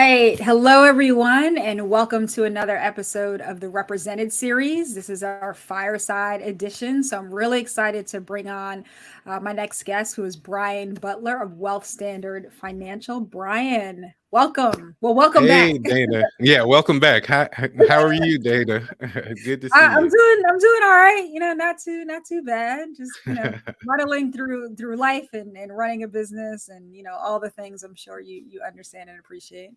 right. Hello, everyone, and welcome to another episode of the Represented series. This is our Fireside edition. So I'm really excited to bring on my next guest, who is Brian Butler of Wealth Standard Financial. Brian, welcome. Well, welcome back. Hey, Dana. Yeah, welcome back. How are you, Dana? Good to see I'm you. doing all right. Not too bad. Just muddling through life and running a business and all the things I'm sure you understand and appreciate.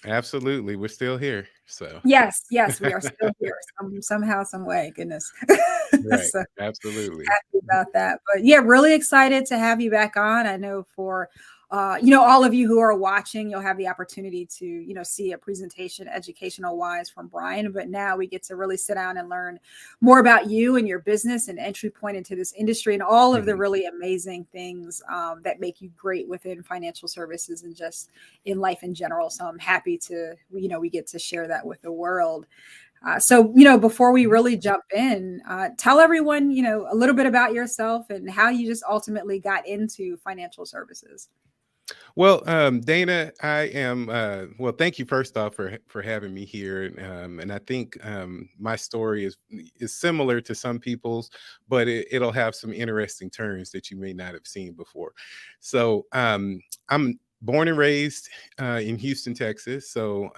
Absolutely. We're still here. So, Yes, we are still here somehow, some way. Goodness. right. So Absolutely. happy about that. But yeah, really excited to have you back on. I know for all of you who are watching, you'll have the opportunity to, see a presentation educational wise from Brian. But now we get to really sit down and learn more about you and your business and entry point into this industry and all of the Mhm. really amazing things that make you great within financial services and just in life in general. So I'm happy to, we get to share that with the world. Before we really jump in, tell everyone, a little bit about yourself and how you just ultimately got into financial services. Well, Dana, I am. Well, thank you first off for having me here, and I think my story is similar to some people's, but it'll have some interesting turns that you may not have seen before. So, I'm born and raised in Houston, Texas. So,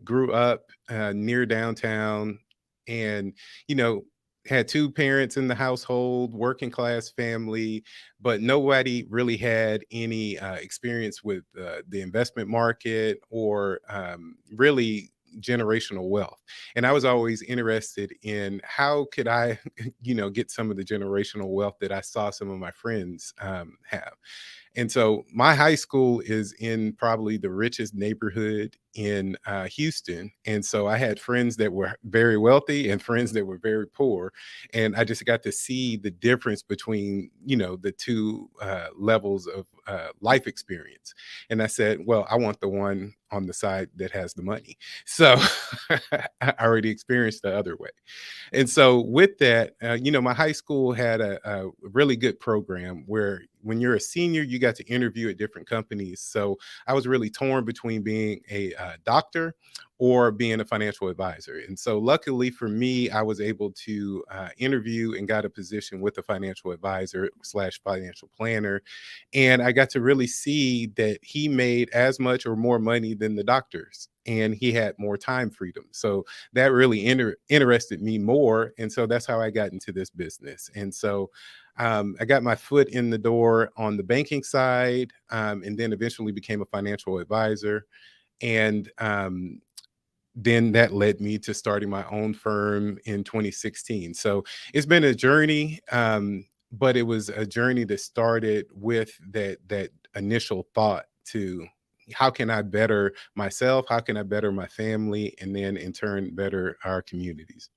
grew up near downtown, and you know had two parents in the household, working class family, but nobody really had any experience with the investment market or really generational wealth. And I was always interested in how could I, get some of the generational wealth that I saw some of my friends have. And so my high school is in probably the richest neighborhood in Houston. And so I had friends that were very wealthy and friends that were very poor. And I just got to see the difference between, the two levels of life experience. And I said, well, I want the one on the side that has the money. So I already experienced the other way. And so with that, my high school had a really good program where when you're a senior, you got to interview at different companies. So I was really torn between being a doctor or being a financial advisor. And so luckily for me, I was able to interview and got a position with a financial advisor slash financial planner. And I got to really see that he made as much or more money than the doctors. And he had more time freedom. So that really interested me more. And so that's how I got into this business. And so I got my foot in the door on the banking side, and then eventually became a financial advisor. And then that led me to starting my own firm in 2016. So it's been a journey, but it was a journey that started with that initial thought to how can I better myself? How can I better my family? And then in turn, better our communities.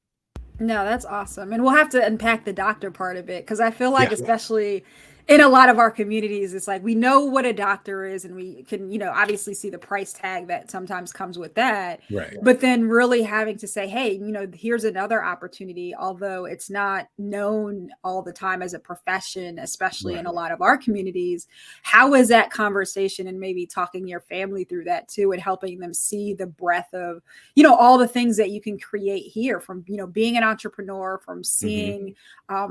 No, that's awesome. And we'll have to unpack the doctor part of it because I feel like, Yeah. especially in a lot of our communities, it's like we know what a doctor is and we can, obviously see the price tag that sometimes comes with that. Right. But then really having to say, hey, here's another opportunity, although it's not known all the time as a profession, especially in Right. a lot of our communities. How is that conversation and maybe talking your family through that too and helping them see the breadth of all the things that you can create here from, being an entrepreneur, from Mhm. seeing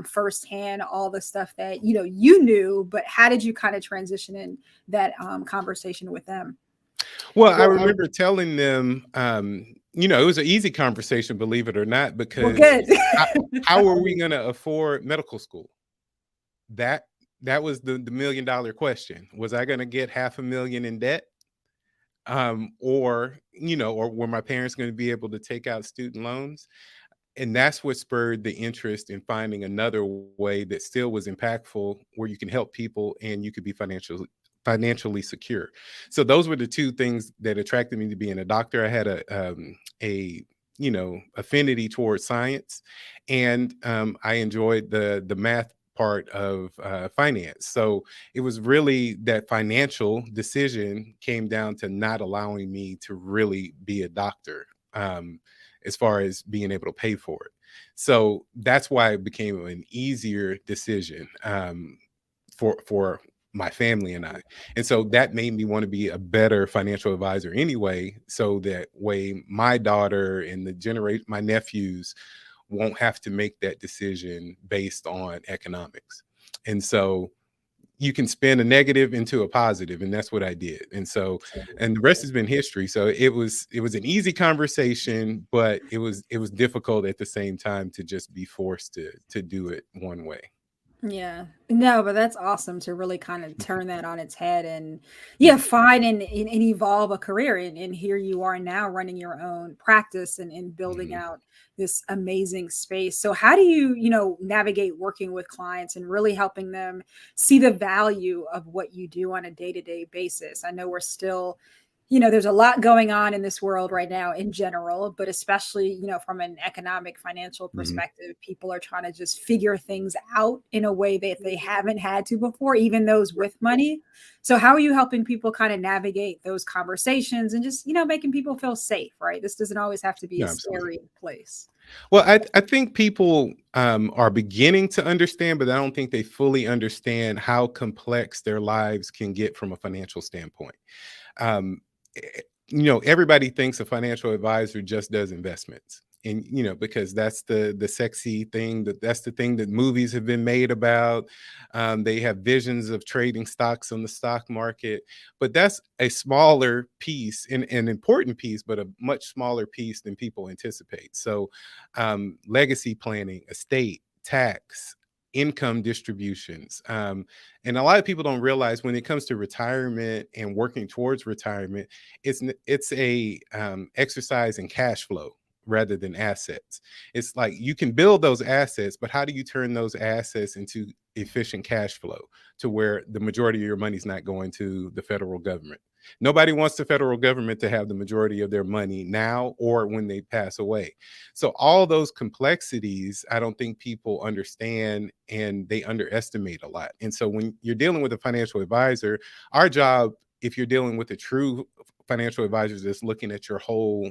firsthand all the stuff that, you knew, but how did you kind of transition in that conversation with them? Well, I remember telling them, it was an easy conversation, believe it or not, Well, because good. how, how are we going to afford medical school? That that was the $1 million question. Was I going to get half a million in debt? Or were my parents going to be able to take out student loans? And that's what spurred the interest in finding another way that still was impactful, where you can help people and you could be financially secure. So those were the two things that attracted me to being a doctor. I had a affinity towards science, and I enjoyed the math part of finance. So it was really that financial decision came down to not allowing me to really be a doctor. As far as being able to pay for it. So that's why it became an easier decision for my family and I. And so that made me want to be a better financial advisor anyway, so that way my daughter and my nephews won't have to make that decision based on economics. And so you can spin a negative into a positive, and that's what I did. And so, and the rest has been history. So it was an easy conversation, but it was difficult at the same time to just be forced to do it one way. Yeah. No, but that's awesome to really kind of turn that on its head and yeah, find and evolve a career. And here you are now running your own practice and building Mhm. out this amazing space. So how do you, navigate working with clients and really helping them see the value of what you do on a day-to-day basis? I know we're still there's a lot going on in this world right now in general, but especially, from an economic financial Mhm. perspective, people are trying to just figure things out in a way that they haven't had to before, even those with money. So how are you helping people kind of navigate those conversations and just, making people feel safe, right? This doesn't always have to be No, a absolutely. scary place. Well, I think people are beginning to understand, but I don't think they fully understand how complex their lives can get from a financial standpoint. um, eh, Everybody thinks a financial advisor just does investments. And because that's the sexy thing, that's the thing that movies have been made about. They have visions of trading stocks on the stock market, but that's a smaller piece, an important piece, but a much smaller piece than people anticipate. So legacy planning, estate, tax, income distributions. And a lot of people don't realize when it comes to retirement and working towards retirement, it's a exercise in cash flow rather than assets. It's like you can build those assets, but how do you turn those assets into efficient cash flow to where the majority of your money is not going to the federal government? Nobody wants the federal government to have the majority of their money now or when they pass away. So all those complexities, I don't think people understand, and they underestimate a lot. And so when you're dealing with a financial advisor, our job, if you're dealing with a true financial advisor that's looking at your whole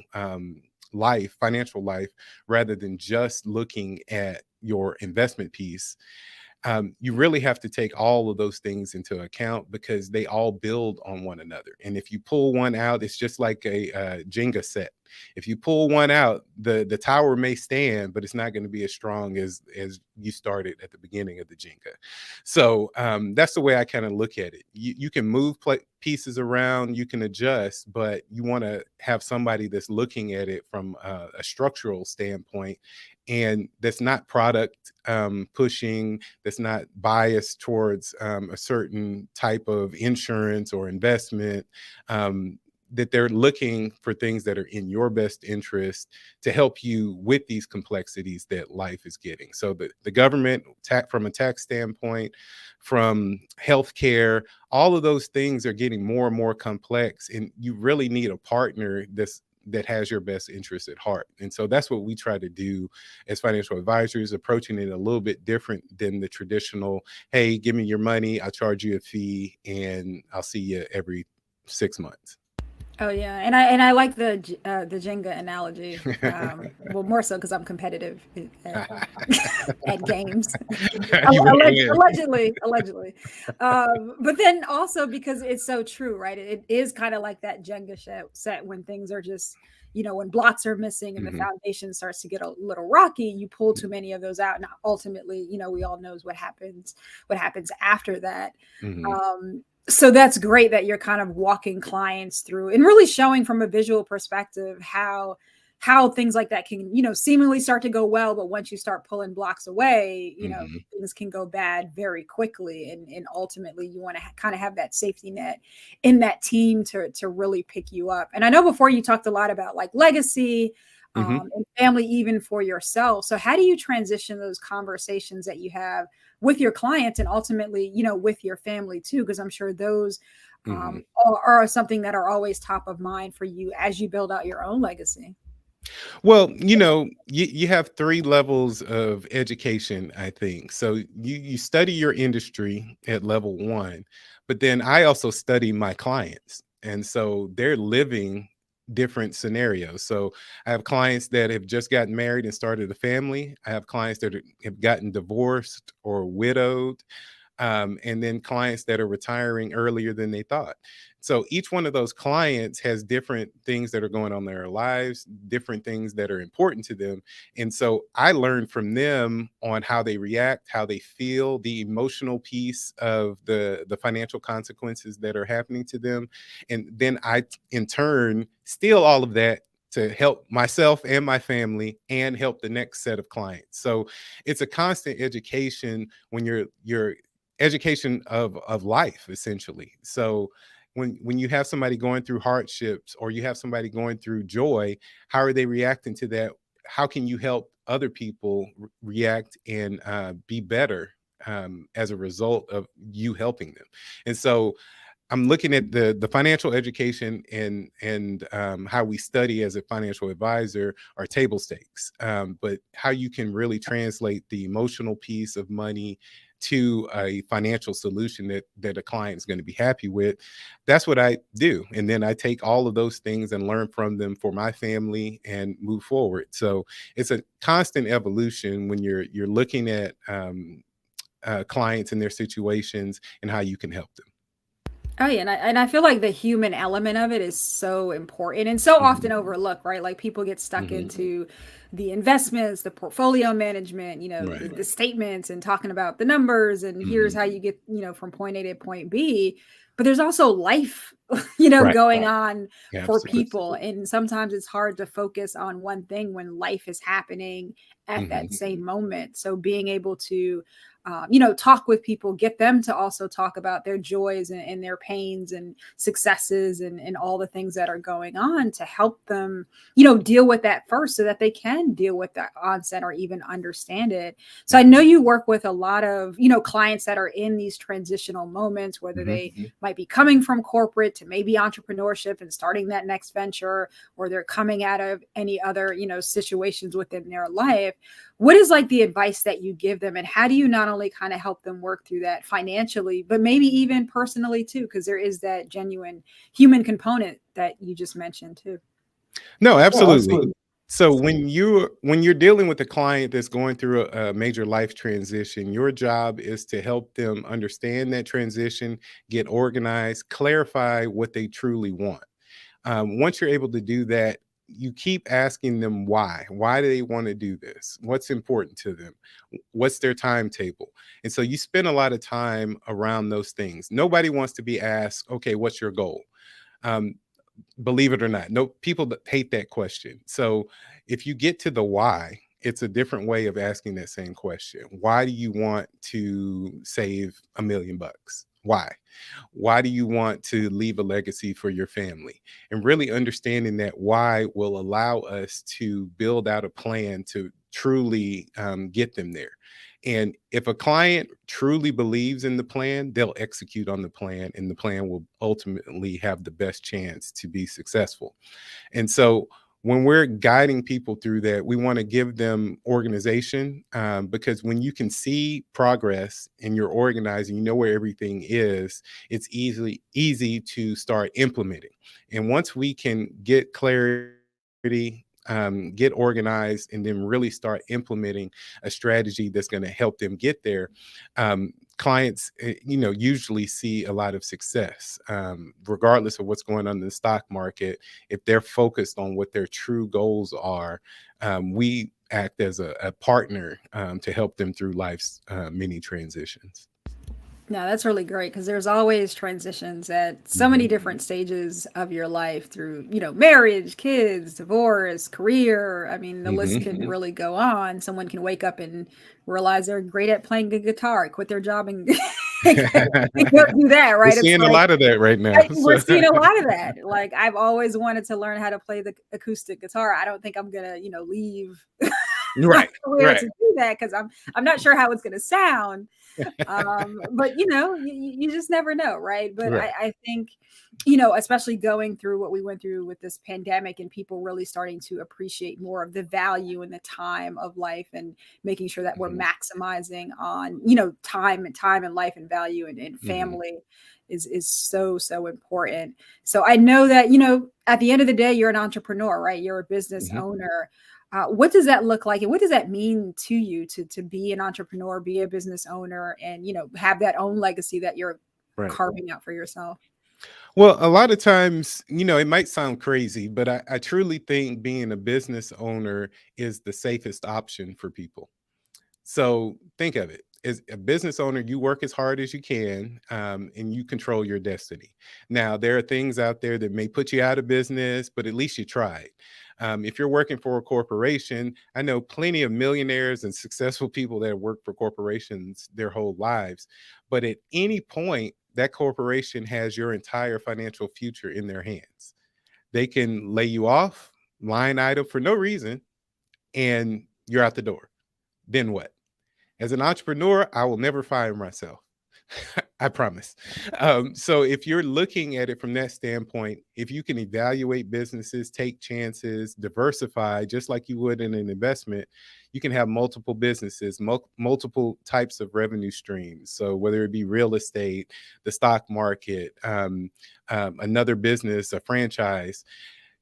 financial life, rather than just looking at your investment piece, you really have to take all of those things into account because they all build on one another. And if you pull one out, it's just like a Jenga set. If you pull one out, the tower may stand, but it's not going to be as strong as you started at the beginning of the Jenga. So that's the way I kind of look at it. You can move pieces around, you can adjust, but you want to have somebody that's looking at it from a structural standpoint, and that's not product pushing, that's not biased towards a certain type of insurance or investment, that they're looking for things that are in your best interest to help you with these complexities that life is getting. So the government, from a tax standpoint, from healthcare, all of those things are getting more and more complex, and you really need a partner that has your best interest at heart. And so that's what we try to do as financial advisors, approaching it a little bit different than the traditional, hey, give me your money, I'll charge you a fee, and I'll see you every 6 months. Oh yeah, and I like the Jenga analogy. Well, more so because I'm competitive at, at games, You want to win. allegedly. But then also because it's so true, right? It is kind of like that Jenga set when things are just, when blocks are missing and the Mhm. foundation starts to get a little rocky. You pull too many of those out, and ultimately, we all knows what happens. What happens after that? Mhm. So that's great that you're kind of walking clients through and really showing from a visual perspective how things like that can seemingly start to go well, but once you start pulling blocks away, Mhm. things can go bad very quickly, and ultimately you want to kind of have that safety net in that team to really pick you up. And I know before you talked a lot about like legacy, Mhm. and family, even for yourself. So how do you transition those conversations that you have with your clients and ultimately, with your family too? Because I'm sure those Mhm. are something that are always top of mind for you as you build out your own legacy. Well, you have three levels of education, I think. So you study your industry at level one, but then I also study my clients. And so they're living different scenarios. So I have clients that have just gotten married and started a family. I have clients that have gotten divorced or widowed. and then clients that are retiring earlier than they thought. So each one of those clients has different things that are going on in their lives, different things that are important to them. And so I learn from them on how they react, how they feel, the emotional piece of the financial consequences that are happening to them. And then I, in turn, steal all of that to help myself and my family and help the next set of clients. So it's a constant education when you're education of life, essentially. So when you have somebody going through hardships or you have somebody going through joy, how are they reacting to that? How can you help other people react and be better as a result of you helping them? And so I'm looking at the financial education and how we study as a financial advisor are table stakes, but how you can really translate the emotional piece of money to a financial solution that a client is going to be happy with. That's what I do, and then I take all of those things and learn from them for my family and move forward. So it's a constant evolution when you're looking at clients and their situations and how you can help them. Oh yeah, and I feel like the human element of it is so important and so often overlooked, right? Like people get stuck Mm-hmm. into the investments, the portfolio management, Right. the statements and talking about the numbers and here's how Mm-hmm. you get, from point A to point B. But there's also life, Right. going on for Absolutely. people. And sometimes it's hard to focus on one thing when life is happening at that Mhm. same moment. So being able to talk with people, get them to also talk about their joys and their pains and successes and all the things that are going on to help them, deal with that first so that they can deal with that onset or even understand it. So I know Mhm. you work with a lot of, clients that are in these transitional moments, whether Mhm. they might be coming from corporate to maybe entrepreneurship and starting that next venture, or they're coming out of any other, situations within their life. What is like the advice that you give them, and how do you not only kind of help them work through that financially but maybe even personally too, because there is that genuine human component that you just mentioned too. No, No, absolutely. absolutely. So when you're dealing with a client that's going through a major life transition, your job is to help them understand that transition, get organized, clarify what they truly want. Once you're able to do that, you keep asking them why. Why do they want to do this? What's important to them? What's their timetable? And so you spend a lot of time around those things. Nobody wants to be asked, okay, what's your goal? Um, Believe it or not, no, people that hate that question. So if you get to the why, it's a different way of asking that same question. Why do you want to save $1 million? Why do you want to leave a legacy for your family? And really understanding that why will allow us to build out a plan to truly get them there. And if a client truly believes in the plan, they'll execute on the plan, and the plan will ultimately have the best chance to be successful. And so when we're guiding people through that, we want to give them organization, because when you can see progress and you're organizing, you know where everything is, it's easy to start implementing. And once we can get clarity, get organized, and then really start implementing a strategy that's going to help them get there, clients, usually see a lot of success, regardless of what's going on in the stock market. If they're focused on what their true goals are, we act as a partner to help them through life's many transitions. No, that's really great because there's always transitions at so many Mhm. different stages of your life through, marriage, kids, divorce, career. I mean, the list Mhm. can really go on. Someone can wake up and realize they're great at playing the guitar, quit their job and, and go do that, We're right? It's seeing a like lot of that right now. we're So. seeing a lot of that. Like I've always wanted to learn how to play the acoustic guitar. I don't think I'm gonna, leave my Right, career to right, do that because I'm not sure how it's gonna sound. But you just never know, right? But right. I think, especially going through what we went through with this pandemic and people really starting to appreciate more of the value and the time of life and making sure that we're Mhm. maximizing on, time and life and value and Mhm. family is so, so important. So I know that, at the end of the day, you're an entrepreneur, right? You're a business Mhm. owner. What does that look like, and what does that mean to you to be an entrepreneur, be a business owner, and have that own legacy that you're Right. carving out for yourself? Well, a lot of times, it might sound crazy, but I truly think being a business owner is the safest option for people. So think of it as a business owner, you work as hard as you can, and you control your destiny. Now, there are things out there that may put you out of business, but at least you tried. If you're working for a corporation, I know plenty of millionaires and successful people that work for corporations their whole lives. But at any point, that corporation has your entire financial future in their hands. They can lay you off, line item for no reason, and you're out the door. Then what? As an entrepreneur, I will never fire myself. I promise. So if you're looking at it from that standpoint, if you can evaluate businesses, take chances, diversify, just like you would in an investment, you can have multiple businesses, multiple types of revenue streams. So whether it be real estate, the stock market, another business, a franchise,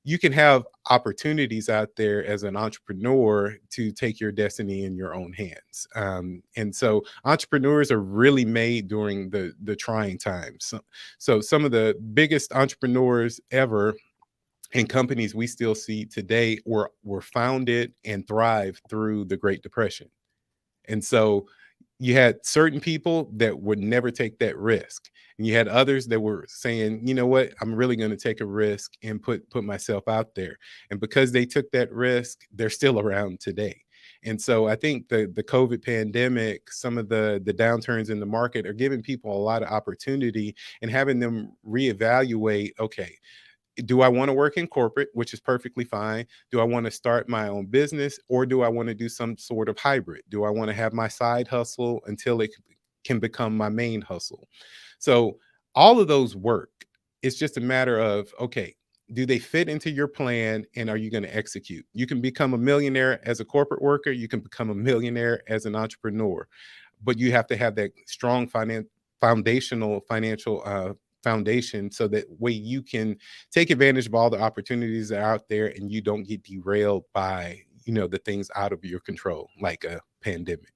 you can have opportunities out there as an entrepreneur to take your destiny in your own hands. And so entrepreneurs are really made during the trying times. So some of the biggest entrepreneurs ever and companies we still see today were founded and thrived through the Great Depression. And so you had certain people that would never take that risk. And you had others that were saying, you know what, I'm really going to take a risk and put myself out there. And because they took that risk, they're still around today. And so I think the COVID pandemic, some of the downturns in the market are giving people a lot of opportunity and having them reevaluate, okay, do I want to work in corporate, which is perfectly fine? Do I want to start my own business, or do I want to do some sort of hybrid? Do I want to have my side hustle until it can become my main hustle? So all of those work. It's just a matter of, okay, do they fit into your plan, and are you going to execute? You can become a millionaire as a corporate worker. You can become a millionaire as an entrepreneur, but you have to have that strong foundational financial foundation, so that way you can take advantage of all the opportunities that are out there, and you don't get derailed by the things out of your control, like a pandemic.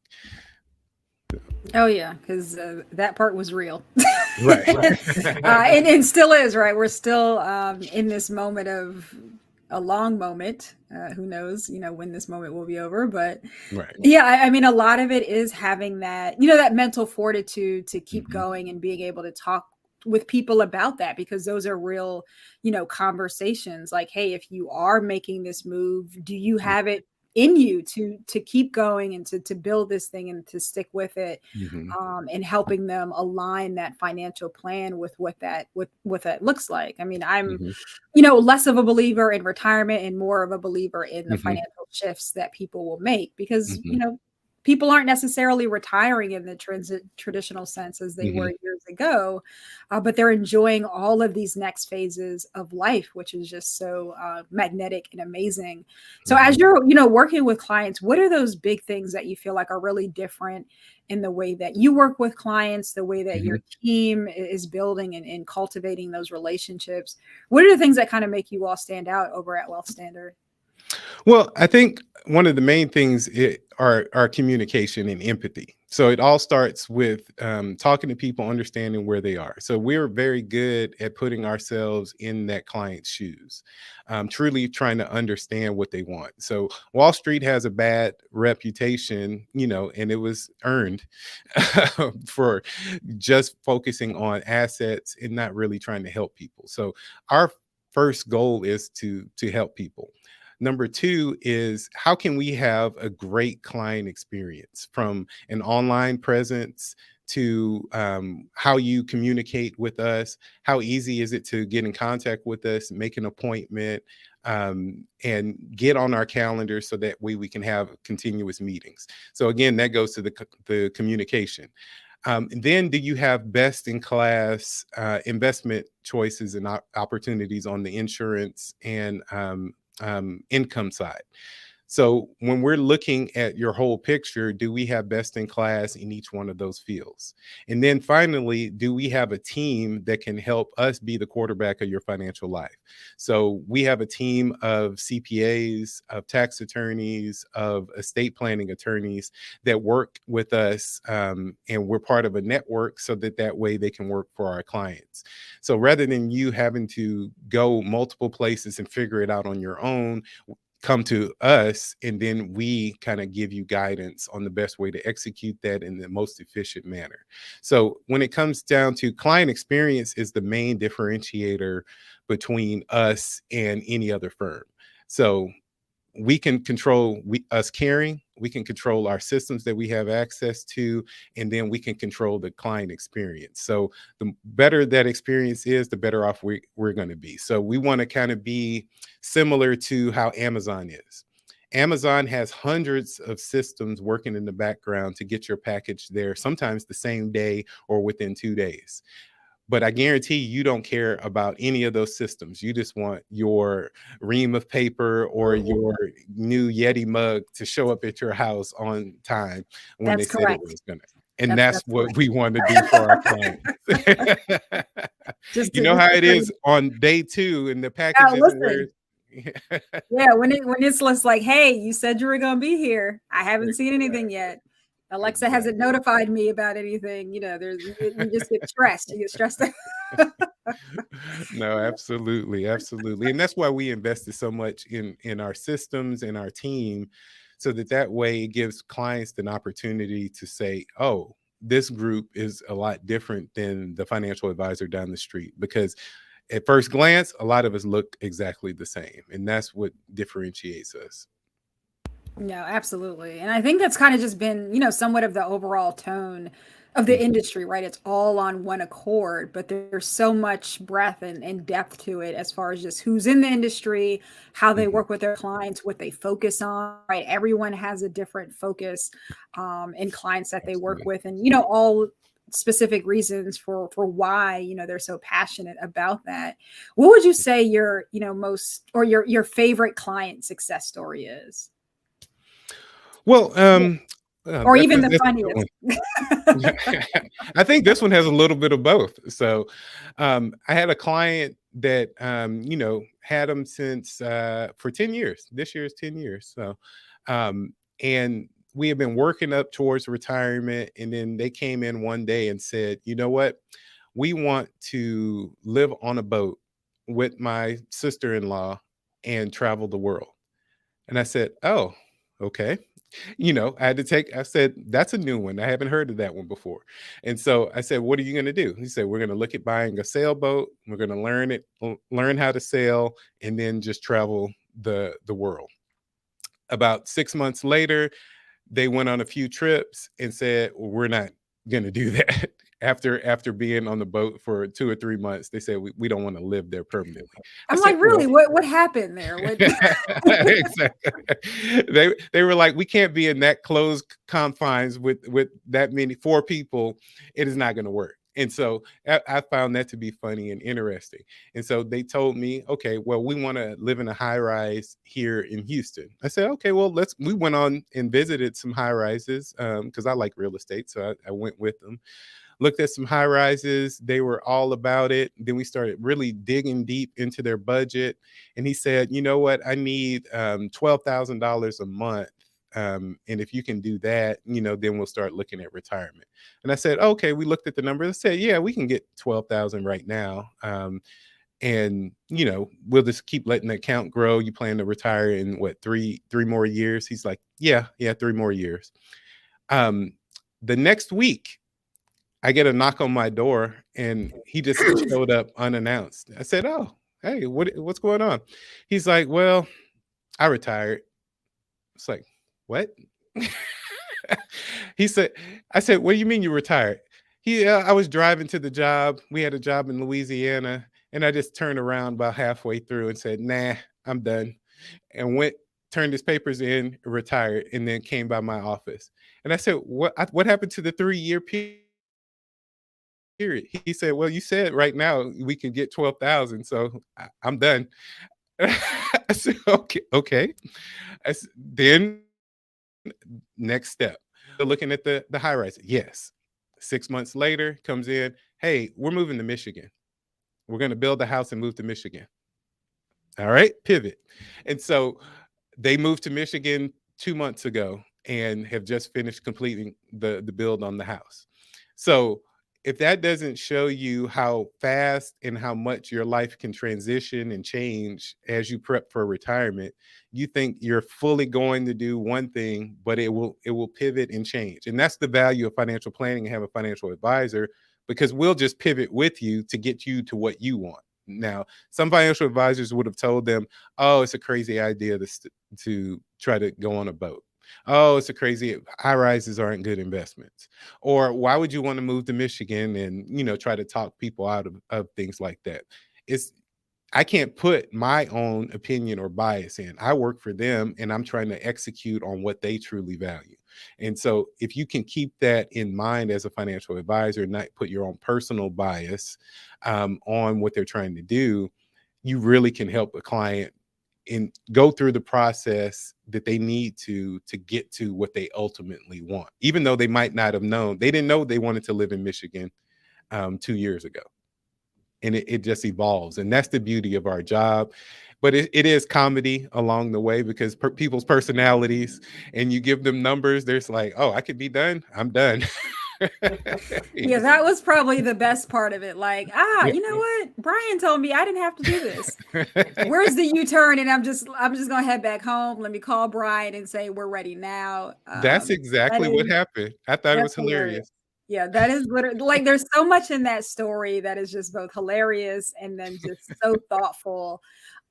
Oh yeah, because that part was real. Right. And still is, right? We're still in this moment of a long moment. Who knows, when this moment will be over. But Right. yeah, I mean, a lot of it is having that, that mental fortitude to keep going and being able to talk with people about that, because those are real, conversations. Like, hey, if you are making this move, do you have it in you to keep going and to build this thing and to stick with it, and helping them align that financial plan with what that looks like. I mean, I'm less of a believer in retirement and more of a believer in the financial shifts that people will make, because people aren't necessarily retiring in the traditional sense as they were years ago, but they're enjoying all of these next phases of life, which is just so magnetic and amazing. So as you're, working with clients, what are those big things that you feel like are really different in the way that you work with clients, the way that your team is building and cultivating those relationships? What are the things that kind of make you all stand out over at Wealth Standard? Well, I think one of the main things are communication and empathy. So it all starts with talking to people, understanding where they are. So we're very good at putting ourselves in that client's shoes, truly trying to understand what they want. So Wall Street has a bad reputation, and it was earned for just focusing on assets and not really trying to help people. So our first goal is to help people. Number two is, how can we have a great client experience, from an online presence to how you communicate with us? How easy is it to get in contact with us, make an appointment, and get on our calendar, so that way we can have continuous meetings? So again, that goes to the communication. And then, do you have best in class investment choices and opportunities on the insurance and income side? So when we're looking at your whole picture, do we have best in class in each one of those fields? And then finally, do we have a team that can help us be the quarterback of your financial life? So we have a team of CPAs, of tax attorneys, of estate planning attorneys that work with us, and we're part of a network so that that way they can work for our clients. So rather than you having to go multiple places and figure it out on your own, come to us, and then we kind of give you guidance on the best way to execute that in the most efficient manner. So when it comes down to client experience is the main differentiator between us and any other firm. So we can control us caring, we can control our systems that we have access to, and then we can control the client experience. So the better that experience is, the better off we're going to be. So we want to kind of be similar to how Amazon is. Amazon has hundreds of systems working in the background to get your package there, sometimes the same day or within 2 days. But I guarantee you don't care about any of those systems. You just want your ream of paper or your new Yeti mug to show up at your house on time when they That's said it correct. was going to. And That's that's what correct. we want to do for our clients. Just You to know just how to it tell is you, on day 2 and the package oh, isn't where. listen, yeah, when it's just like, hey, you said you were gonna be here. I haven't seen anything Exactly. yet. Alexa hasn't Exactly. notified me about anything. There's you just get stressed. You get stressed. No, absolutely, absolutely. And that's why we invested so much in our systems and our team, so that that way it gives clients an opportunity to say, oh, this group is a lot different than the financial advisor down the street, because at first glance a lot of us look exactly the same, and that's what differentiates us. No, absolutely. And I think that's kind of just been, somewhat of the overall tone of the Mhm. industry, right? It's all on one accord, but there's so much breadth and depth to it as far as just who's in the industry, how they Mhm. work with their clients, what they focus on, right? Everyone has a different focus in clients that they work Absolutely. with, and, all specific reasons for why they're so passionate about that. What would you say your most or your favorite client success story is? Well, Or even the that's a good funniest. one. I think this one has a little bit of both. So, I had a client that, had them since, for 10 years. This year is 10 years. So, and we have been working up towards retirement. And then they came in one day and said, you know what? We want to live on a boat with my sister-in-law and travel the world. And I said, oh, okay. I had to I said, that's a new one. I haven't heard of that one before. And so I said, what are you going to do? He said, we're going to look at buying a sailboat. We're going to learn how to sail, and then just travel the world. About 6 months later, they went on a few trips and said, well, we're not going to do that. After being on the boat for 2 or 3 months, they said, we don't want to live there permanently. I I'm said, like, well, "Really? What happened there? What?" exactly. They were like, we can't be in that closed confines with that many, 4 people. It is not going to work. And so I found that to be funny and interesting. And so they told me, okay, well, we want to live in a high rise here in Houston. I said, okay, well, we went on and visited some high rises, because I like real estate. So I went with them, looked at some high rises. They were all about it. Then we started really digging deep into their budget. And he said, you know what? I need $12,000 a month. And if you can do that, then we'll start looking at retirement. And I said, okay, we looked at the numbers. I said, yeah, we can get 12,000 right now. And we'll just keep letting the account grow. You plan to retire in what, three more years? He's like, yeah, 3 more years. Um, the next week, I get a knock on my door, and he just showed up unannounced. I said, "Oh, hey, what's going on?" He's like, "Well, I retired." It's like, "What?" He said, I said, "What do you mean you retired?" I was driving to the job. We had a job in Louisiana, and I just turned around about halfway through and said, "Nah, I'm done." And turned his papers in, retired, and then came by my office. And I said, What happened to the 3 year period?" He said, well, you said right now we can get 12,000. So I'm done. I said, okay, okay. Then next step, looking at the high rise. Yes. 6 months later comes in, hey, we're moving to Michigan. We're going to build a house and move to Michigan. All right, pivot. And so they moved to Michigan 2 months ago and have just finished completing the build on the house. So if that doesn't show you how fast and how much your life can transition and change as you prep for retirement, you think you're fully going to do one thing, but it will pivot and change. And that's the value of financial planning and have a financial advisor, because we'll just pivot with you to get you to what you want. Now, some financial advisors would have told them, "Oh, it's a crazy idea to try to go on a boat. Oh, it's a crazy high rises aren't good investments." Or why would you want to move to Michigan and try to talk people out of things like that? It's I can't put my own opinion or bias in. I work for them and I'm trying to execute on what they truly value. And so if you can keep that in mind as a financial advisor, not put your own personal bias on what they're trying to do, you really can help a client and go through the process that they need to get to what they ultimately want, even though they might not have known. They didn't know they wanted to live in Michigan 2 years ago, and it just evolves, and that's the beauty of our job. But it is comedy along the way, because people's personalities, and you give them numbers, there's like, oh, I could be done, I'm done. Yeah, that was probably the best part of it. Like, you know what? Brian told me I didn't have to do this. Where's the U-turn? And I'm just gonna head back home. Let me call Brian and say we're ready now. That's That exactly what is happened. I thought it that's was hilarious. hilarious. Yeah, that is literally like there's so much in that story that is just both hilarious and then just so thoughtful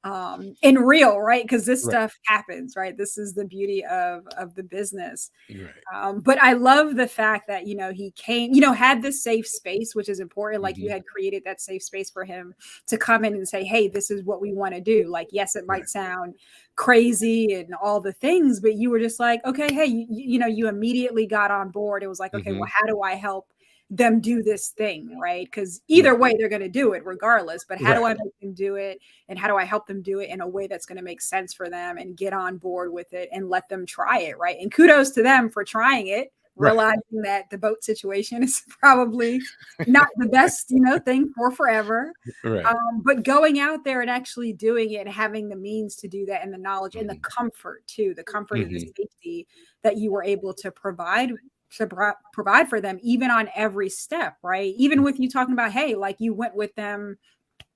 and real, right? Because this Right. stuff happens, right? This is the beauty of the business. Right. But I love the fact that, he came, had this safe space, which is important. Like you Hmm. had created that safe space for him to come in and say, hey, this is what we want to do. Like, yes, it might Right. sound crazy and all the things, but you were just like, okay, hey, you immediately got on board. It was like, okay, well, Hmm. how do I help them do this thing? Right. Because either Right. way, they're going to do it regardless. But how do Right. I make them do it? And how do I help them do it in a way that's going to make sense for them and get on board with it and let them try it, right? And kudos to them for trying it, Right. realizing that the boat situation is probably not the best, thing for forever. Right. But going out there and actually doing it and having the means to do that and the knowledge and the Hmm. comfort too, the comfort and the Hmm. safety that you were able to provide for them, even on every step, right? Even with you talking about, hey, like you went with them,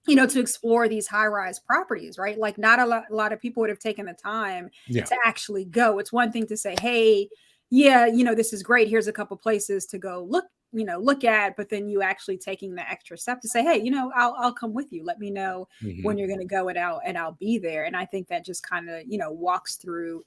to explore these high rise properties, right? Like not a lot of people would have taken the time Yeah. to actually go. It's one thing to say, hey, yeah, this is great. Here's a couple places to go look at, but then you actually taking the extra step to say, hey, I'll come with you. Let me know Hmm. when you're going to go and I'll be there. And I think that just kind of, walks through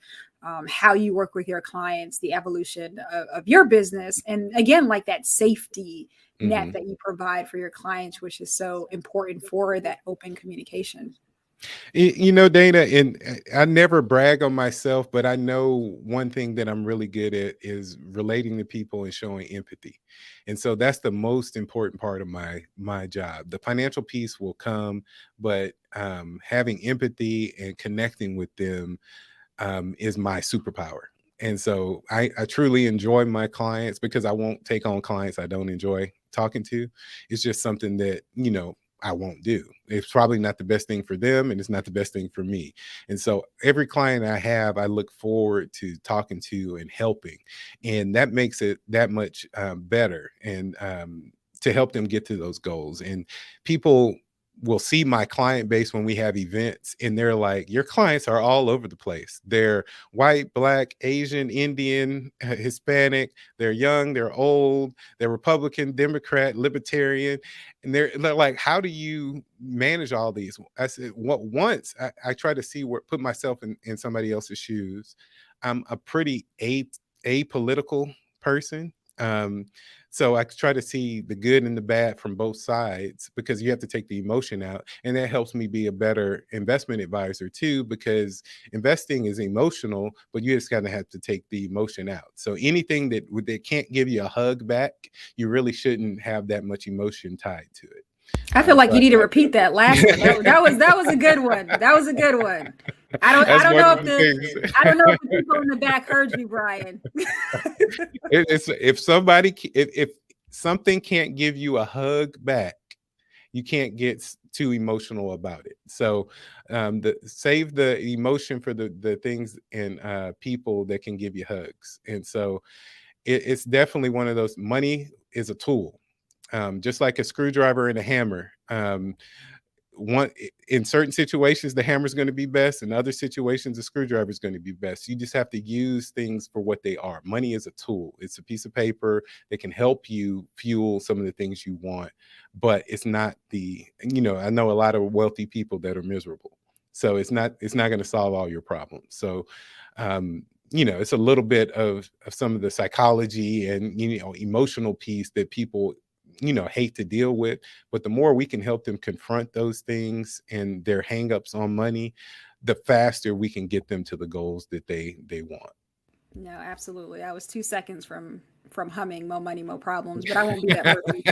how you work with your clients, the evolution of your business. And again, like that safety net Hmm. that you provide for your clients, which is so important for that open communication. Dana, and I never brag on myself, but I know one thing that I'm really good at is relating to people and showing empathy. And so that's the most important part of my job. The financial piece will come, but having empathy and connecting with them is my superpower. And so I truly enjoy my clients, because I won't take on clients I don't enjoy talking to. It's just something that, I won't do. It's probably not the best thing for them, and it's not the best thing for me. And so every client I have, I look forward to talking to and helping. And that makes it that much better, and to help them get to those goals. And people will see my client base when we have events, and they're like, your clients are all over the place. They're white, black, Asian, Indian, Hispanic. They're young, they're old, they're Republican, Democrat, Libertarian. And they're like, how do you manage all these? I said, what once I try to see where put myself in somebody else's shoes. I'm a pretty apolitical person. Um, so I try to see the good and the bad from both sides, because you have to take the emotion out. And that helps me be a better investment advisor too, because investing is emotional, but you just kind of have to take the emotion out. So anything that can't give you a hug back, you really shouldn't have that much emotion tied to it. I feel like you need to repeat that last one. That was a good one. That was a good one. I don't know if the people in the back heard you, Brian. If something can't give you a hug back, you can't get too emotional about it. So save the emotion for the things and people that can give you hugs. And so it's definitely one of those. Money is a tool, just like a screwdriver and a hammer. In certain situations, the hammer is going to be best. In other situations, the screwdriver is going to be best. You just have to use things for what they are. Money is a tool. It's a piece of paper that can help you fuel some of the things you want, but it's not I know a lot of wealthy people that are miserable. So it's not going to solve all your problems. So, it's a little bit of some of the psychology and, emotional piece that people hate to deal with, but the more we can help them confront those things and their hangups on money, the faster we can get them to the goals that they want. No, absolutely. I was 2 seconds from humming "Mo Money, Mo Problems," but I won't be that person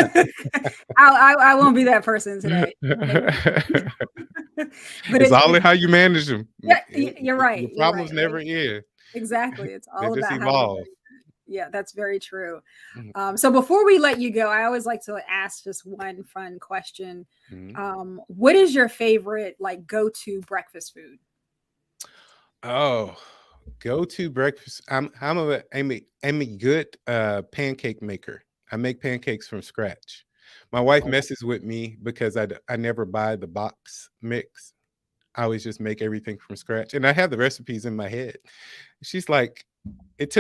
today. I won't be that person today. But it's all in how you manage them. Yeah, you're right. The problems never end. Exactly. It's all they just about evolve. Yeah, that's very true. So before we let you go, I always like to ask just one fun question. What is your favorite go-to breakfast food? Oh, go-to breakfast. I'm a good pancake maker. I make pancakes from scratch. My wife messes with me because I never buy the box mix. I always just make everything from scratch, and I have the recipes in my head. She's like, it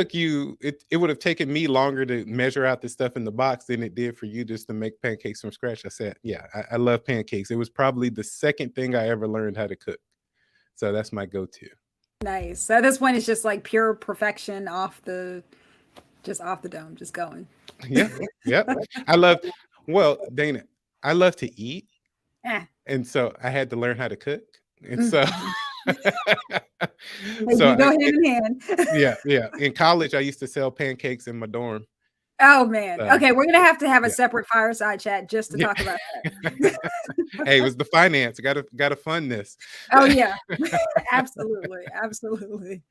would have taken me longer to measure out the stuff in the box than it did for you just to make pancakes from scratch. I said, yeah, I love pancakes. It was probably the second thing I ever learned how to cook. So that's my go-to. Nice. So this one is just like pure perfection off the dome, just going. Yeah. Yep. Dana, I love to eat. And so I had to learn how to cook. And so you go hand in hand. Yeah. In college, I used to sell pancakes in my dorm. Oh man. Okay, we're gonna have to have a separate fireside chat just to talk about that. Hey, it was the finance. Gotta fund this. Oh yeah. Absolutely.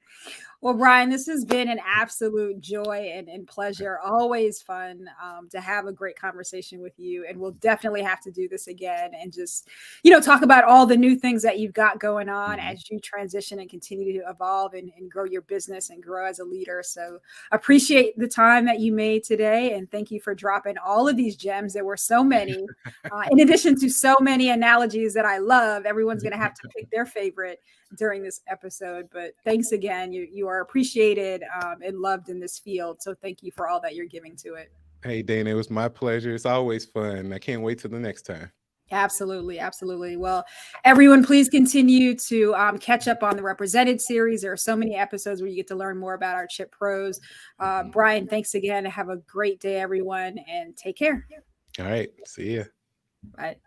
Well, Brian, this has been an absolute joy and pleasure. Always fun to have a great conversation with you. And we'll definitely have to do this again and just, talk about all the new things that you've got going on as you transition and continue to evolve and grow your business and grow as a leader. So appreciate the time that you made today. And thank you for dropping all of these gems. There were so many, in addition to so many analogies that I love. Everyone's going to have to pick their favorite during this episode, but thanks again. You are appreciated and loved in this field. So thank you for all that you're giving to it. Hey, Dana, it was my pleasure. It's always fun. I can't wait till the next time. Absolutely. Well, everyone, please continue to catch up on the Represented series. There are so many episodes where you get to learn more about our CHIP pros. Brian, thanks again. Have a great day, everyone, and take care. All right. See ya. Bye.